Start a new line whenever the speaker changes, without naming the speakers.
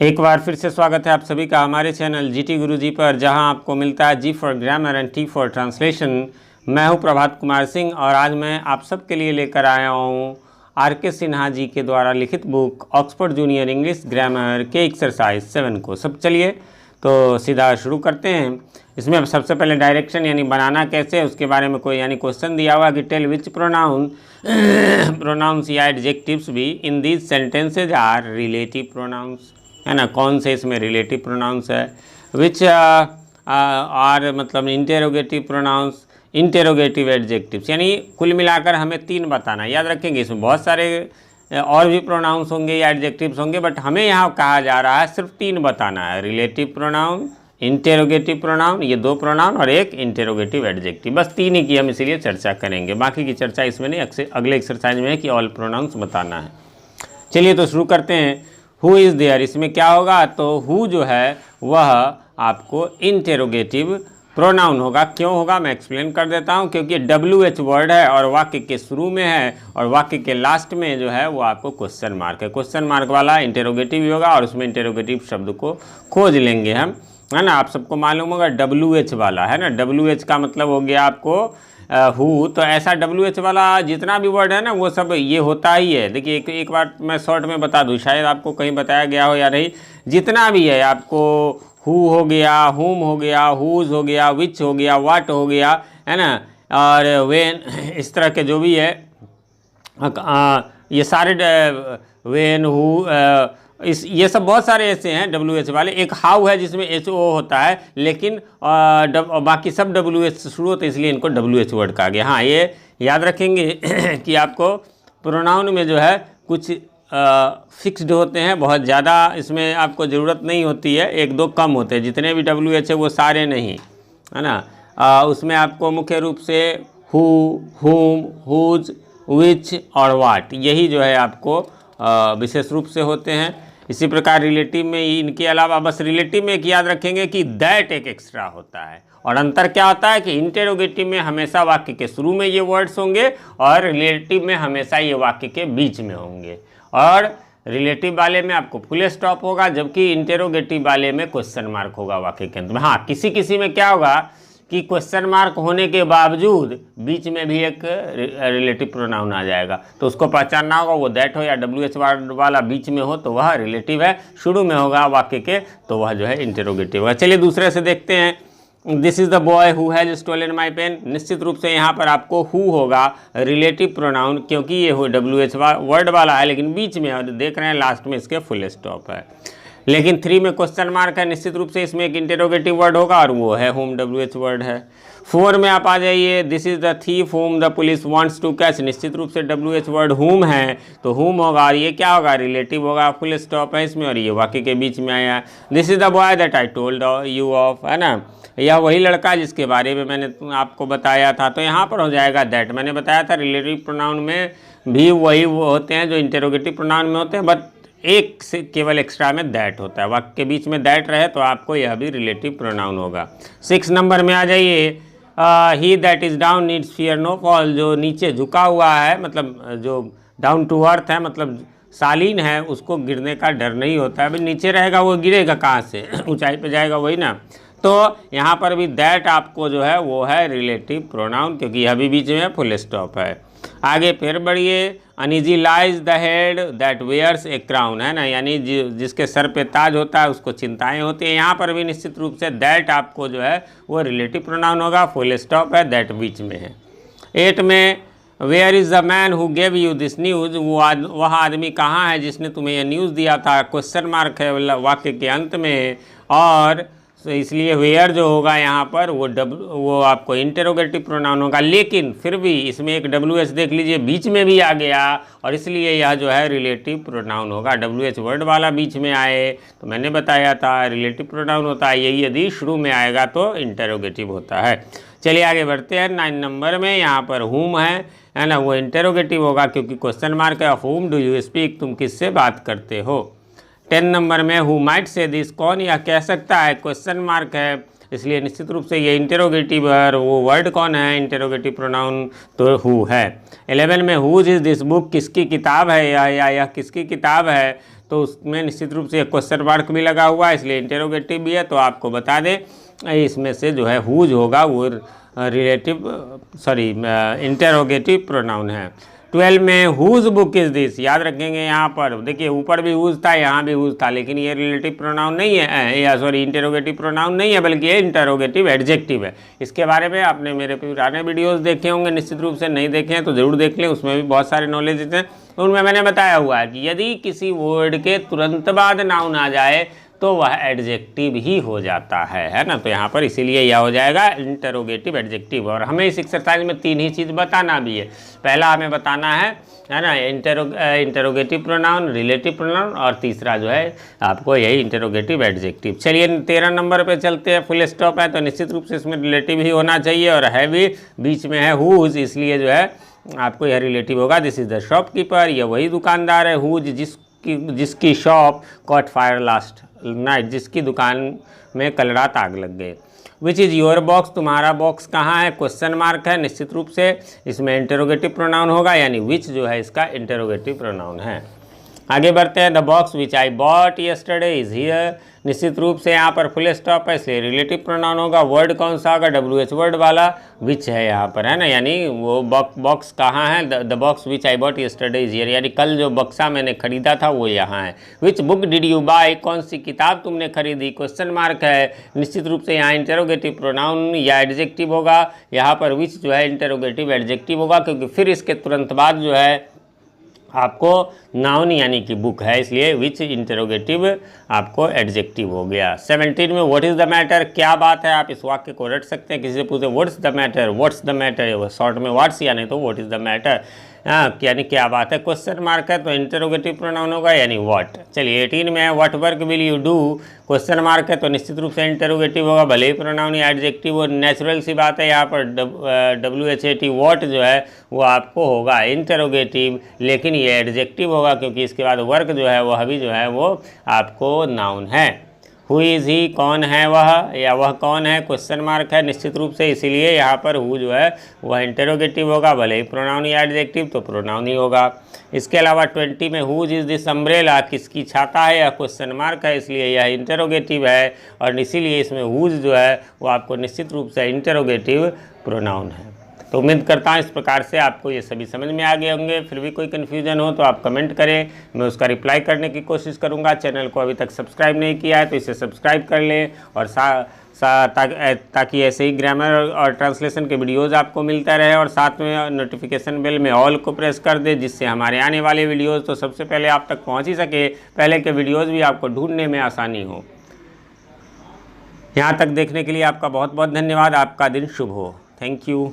एक बार फिर से स्वागत है आप सभी का हमारे चैनल जीटी गुरुजी पर, जहां आपको मिलता है G for grammar and T for translation. मैं हूं प्रभात कुमार सिंह और आज मैं आप सबके लिए लेकर आया हूं आर.के. सिन्हा जी के द्वारा लिखित book Oxford junior English grammar के एक्सरसाइज 7 को। सब चलिए तो सीधा शुरू करते हैं। इसमें अब सबसे पहले डायरेक्शन यानी बनाना कैसे है उसके बारे में कोई यानी क्वेश्चन दिया हुआ कि टेल विच प्रोनाउंस या एडजेक्टिव्स भी in these sentences are relative pronouns, है ना। कौन से इसमें रिलेटिव प्रोनाउंस है, विच आर मतलब इंटेरोगेटिव प्रोनाउंस, इंटेरोगेटिव एडजेक्टिव्स, यानी कुल मिलाकर हमें 3 बताना है। याद रखेंगे इसमें बहुत सारे और भी प्रोनाउंस होंगे या एडजेक्टिव्स होंगे, बट हमें यहाँ कहा जा रहा है सिर्फ 3 बताना है। रिलेटिव प्रोनाउन, इंटेरोगेटिव प्रोनाउन, ये 2 प्रोनाउन और एक इंटेरोगेटिव एडजेक्टिव, बस 3 ही की हम इसीलिए चर्चा करेंगे। बाकी की चर्चा इसमें नहीं, अगले एक्सरसाइज में है कि ऑल प्रोनाउंस बताना है। चलिए तो शुरू करते हैं। हु इज़ देयर, इसमें क्या होगा, तो हु जो है वह आपको इंटेरोगेटिव प्रोनाउन होगा। क्यों होगा मैं एक्सप्लेन कर देता हूँ। क्योंकि WH वर्ड है और वाक्य के शुरू में है और वाक्य के लास्ट में जो है वो आपको क्वेश्चन मार्क है। क्वेश्चन मार्क वाला इंटेरोगेटिव ही होगा और उसमें इंटेरोगेटिव शब्द को खोज लेंगे हम, है ना। आप सबको मालूम होगा WH वाला है ना, WH का मतलब हो गया आपको हु। तो ऐसा WH वाला जितना भी वर्ड है ना वो सब ये होता ही है। देखिए एक बार मैं शॉर्ट में बता दूं, शायद आपको कहीं बताया गया हो या नहीं। जितना भी है आपको हु हो गया, हुम हो गया, हुज हो गया, विच हो गया, वाट हो गया, है ना, और वेन, इस तरह के जो भी है ये सारे वेन हु ये सब बहुत सारे ऐसे हैं WH वाले। एक हाउ है जिसमें HO होता है, लेकिन बाकी सब WH से शुरू होते हैं, इसलिए इनको WH वर्ड कहा गया। हाँ, ये याद रखेंगे कि आपको प्रोनाउन में जो है कुछ फिक्स्ड होते हैं, बहुत ज़्यादा इसमें आपको ज़रूरत नहीं होती है, 1-2 कम होते हैं। जितने भी WH है वो सारे नहीं, है ना। उसमें आपको मुख्य रूप से हु, हुम, हुज, विच और वाट, यही जो है आपको विशेष रूप से होते हैं। इसी प्रकार रिलेटिव में इनके अलावा बस रिलेटिव में एक याद रखेंगे कि दैट एक एक्स्ट्रा होता है। और अंतर क्या होता है कि इंटेरोगेटिव में हमेशा वाक्य के शुरू में ये वर्ड्स होंगे और रिलेटिव में हमेशा ये वाक्य के बीच में होंगे। और रिलेटिव वाले में आपको फुल स्टॉप होगा, जबकि इंटेरोगेटिव वाले में क्वेश्चन मार्क होगा वाक्य के अंत में। हाँ, किसी किसी में क्या होगा कि क्वेश्चन मार्क होने के बावजूद बीच में भी एक रिलेटिव प्रोनाउन आ जाएगा, तो उसको पहचानना होगा। वो दैट हो या WH वाला बीच में हो तो वह रिलेटिव है, शुरू में होगा वाक्य के तो वह जो है इंटेरोगेटिव होगा। चलिए दूसरे से देखते हैं। This is the boy who has stolen my pen. निश्चित रूप से यहाँ पर आपको हु होगा रिलेटिव प्रोनाउन, क्योंकि ये WH वर्ड वाला है, लेकिन बीच में और देख रहे हैं लास्ट में इसके फुल स्टॉप है। लेकिन 3 में क्वेश्चन मार्क है, निश्चित रूप से इसमें एक इंटेरोगेटिव वर्ड होगा और वो है होम, WH वर्ड है। 4 में आप आ जाइए। This is the thief whom the police wants to catch, निश्चित रूप से WH वर्ड होम है तो होम होगा और ये क्या होगा, रिलेटिव होगा, फुल स्टॉप है इसमें और ये वाक्य के बीच में आया। This is the boy that I told you of, है ना, यह वही लड़का जिसके बारे में मैंने आपको बताया था। तो यहाँ पर हो जाएगा दैट। मैंने बताया था रिलेटिव प्रोनाउन में भी वही होते हैं जो इंटेरोगेटिव प्रोनाउन में होते हैं, बट एक से केवल एक्स्ट्रा में दैट होता है। वाक्य के बीच में दैट रहे तो आपको यह भी रिलेटिव प्रोनाउन होगा। 6 नंबर में आ जाइए। He that is down needs fear no fall, जो नीचे झुका हुआ है मतलब जो डाउन टू अर्थ है, मतलब शालीन है, उसको गिरने का डर नहीं होता है। अभी नीचे रहेगा वो गिरेगा कहाँ से, ऊंचाई पे जाएगा वही ना। तो यहाँ पर भी दैट आपको जो है वो है रिलेटिव प्रोनाउन, क्योंकि यह भी बीच में फुल स्टॉप है। आगे फिर बढ़िए। Uneasy lies the head that wears a crown, है ना, यानी जिसके सर पे ताज होता है उसको चिंताएं होती हैं। यहाँ पर भी निश्चित रूप से दैट आपको जो है वो रिलेटिव प्रोनाउन होगा, फुल स्टॉप है, दैट बीच में है। 8 में where is the man who gave you this news, वह आदमी कहाँ है जिसने तुम्हें यह न्यूज़ दिया था, क्वेश्चन मार्क है वाक्य के अंत में। और तो इसलिए वेयर जो होगा यहाँ पर वो आपको इंटेरोगेटिव प्रोनाउन होगा, लेकिन फिर भी इसमें एक WH देख लीजिए बीच में भी आ गया और इसलिए यह जो है रिलेटिव प्रोनाउन होगा। WH वर्ड वाला बीच में आए तो मैंने बताया था रिलेटिव प्रोनाउन होता है, यही यदि शुरू में आएगा तो इंटेरोगेटिव होता है। चलिए आगे बढ़ते हैं। 9 नंबर में यहाँ पर हुम है ना, वो इंटेरोगेटिव होगा क्योंकि क्वेश्चन मार्क है। ऑफ हुम डू यू स्पीक, तुम किससे बात करते हो। 10 नंबर में हु माइट से दिस, कौन यह कह सकता है, क्वेश्चन मार्क है, इसलिए निश्चित रूप से ये इंटेरोगेटिव है और वो वर्ड कौन है, इंटेरोगेटिव प्रोनाउन तो हु है। 11 में हुज इज़ दिस बुक, किसकी किताब है या यह किसकी किताब है, तो उसमें निश्चित रूप से एक क्वेश्चन मार्क भी लगा हुआ है, इसलिए इंटेरोगेटिव भी है। तो आपको बता दें इसमें से जो है हुज होगा वो इंटेरोगेटिव प्रोनाउन है। 12 में हुज बुक इज दिस, याद रखेंगे यहाँ पर देखिए ऊपर भी हुज था, यहाँ भी हुज था, लेकिन ये रिलेटिव प्रोनाउन नहीं है, या सॉरी इंटेरोगेटिव प्रोनाउन नहीं है, बल्कि ये इंटेरोगेटिव एडजेक्टिव है। इसके बारे में आपने मेरे पुराने वीडियोस देखे होंगे, निश्चित रूप से नहीं देखे हैं तो ज़रूर देख लें, उसमें भी बहुत सारे नॉलेज हैं। उनमें मैंने बताया हुआ है कि यदि किसी वर्ड के तुरंत बाद नाउन आ जाए तो वह एडजेक्टिव ही हो जाता है ना। तो यहाँ पर इसीलिए यह हो जाएगा इंटेरोगेटिव एडजेक्टिव। और हमें इस एक्सरसाइज में 3 ही चीज़ बताना भी है। पहला हमें बताना है ना इंटेरोगेटिव प्रोनाउन, रिलेटिव प्रोनाउन, और तीसरा जो है आपको यही इंटेरोगेटिव एडजेक्टिव। चलिए 13 नंबर पे चलते हैं। फुल स्टॉप है तो निश्चित रूप से इसमें रिलेटिव ही होना चाहिए, और है भी बीच में है हुज, इसलिए जो है आपको यह रिलेटिव होगा। दिस इज द शॉपकीपर, यह वही दुकानदार है। हुज जिसकी shop cot fire last night, जिसकी दुकान में कल रात आग लग गई। विच इज़ योर बॉक्स, तुम्हारा बॉक्स कहाँ है, क्वेश्चन मार्क है। निश्चित रूप से इसमें इंटेरोगेटिव प्रोनाउन होगा, यानी विच जो है इसका इंटेरोगेटिव प्रोनाउन है। आगे बढ़ते हैं। The box which I bought yesterday is here, निश्चित रूप से यहाँ पर फुल स्टॉप है, इसलिए रिलेटिव प्रोनाउन होगा। वर्ड कौन सा होगा, WH वर्ड वाला, विच है यहाँ पर, है ना, यानी वो बॉक्स कहाँ है, the box which I bought yesterday is here, यानी कल जो बक्सा मैंने खरीदा था वो यहाँ है। Which book did you buy, कौन सी किताब तुमने खरीदी, क्वेश्चन मार्क है। निश्चित रूप से यहाँ इंटेरोगेटिव प्रोनाउन या एडजेक्टिव होगा, यहाँ पर विच जो है इंटेरोगेटिव एडजेक्टिव होगा, क्योंकि फिर इसके तुरंत बाद जो है आपको नाउन यानी कि बुक है, इसलिए विच इंटेरोगेटिव आपको एडजेक्टिव हो गया। 17 में व्हाट इज़ द मैटर, क्या बात है, आप इस वाक्य को रट सकते हैं। किसी से पूछे what's the matter, what's the matter, short में व्हाट्स या नहीं तो व्हाट इज़ द मैटर, यानी क्या बात है। क्वेश्चन मार्क है तो इंटेरोगेटिव प्रोनाउन होगा, यानी व्हाट। चलिए 18 में what work will you do, question mark है तो निश्चित रूप से इंटेरोगेटिव होगा, भले ही प्रोनाउन या एडजेक्टिव। और नेचुरल सी बात है, यहाँ पर WHAT व्हाट जो है वो आपको होगा इंटेरोगेटिव, लेकिन ये एडजेक्टिव होगा क्योंकि इसके बाद वर्क जो है वह भी जो है वो आपको नाउन है। हु इज़ ही, कौन है वह, या वह कौन है, क्वेश्चन मार्क है निश्चित रूप से, इसीलिए यहाँ पर हु जो है वह इंटेरोगेटिव होगा, भले ही प्रोनाउन या एडजेक्टिव तो प्रोनाउन ही होगा। इसके अलावा 20 में हुज इज़ दिस अम्ब्रेला, किसकी छाता है, या क्वेश्चन मार्क है, इसलिए यह इंटेरोगेटिव है, और इसीलिए इसमें हुज जो है वो आपको निश्चित रूप से इंटेरोगेटिव प्रोनाउन है। तो उम्मीद करता हूँ इस प्रकार से आपको ये सभी समझ में आ गए होंगे। फिर भी कोई कन्फ्यूजन हो तो आप कमेंट करें, मैं उसका रिप्लाई करने की कोशिश करूँगा। चैनल को अभी तक सब्सक्राइब नहीं किया है तो इसे सब्सक्राइब कर लें, और ताकि ऐसे ही ग्रामर और ट्रांसलेशन के वीडियोज़ आपको मिलता रहे, और साथ में नोटिफिकेशन बेल में ऑल को प्रेस कर दे, जिससे हमारे आने वाले वीडियोज़ तो सबसे पहले आप तक पहुँच ही सके, पहले के वीडियोज़ भी आपको ढूंढने में आसानी हो। यहाँ तक देखने के लिए आपका बहुत बहुत धन्यवाद। आपका दिन शुभ हो। Thank you.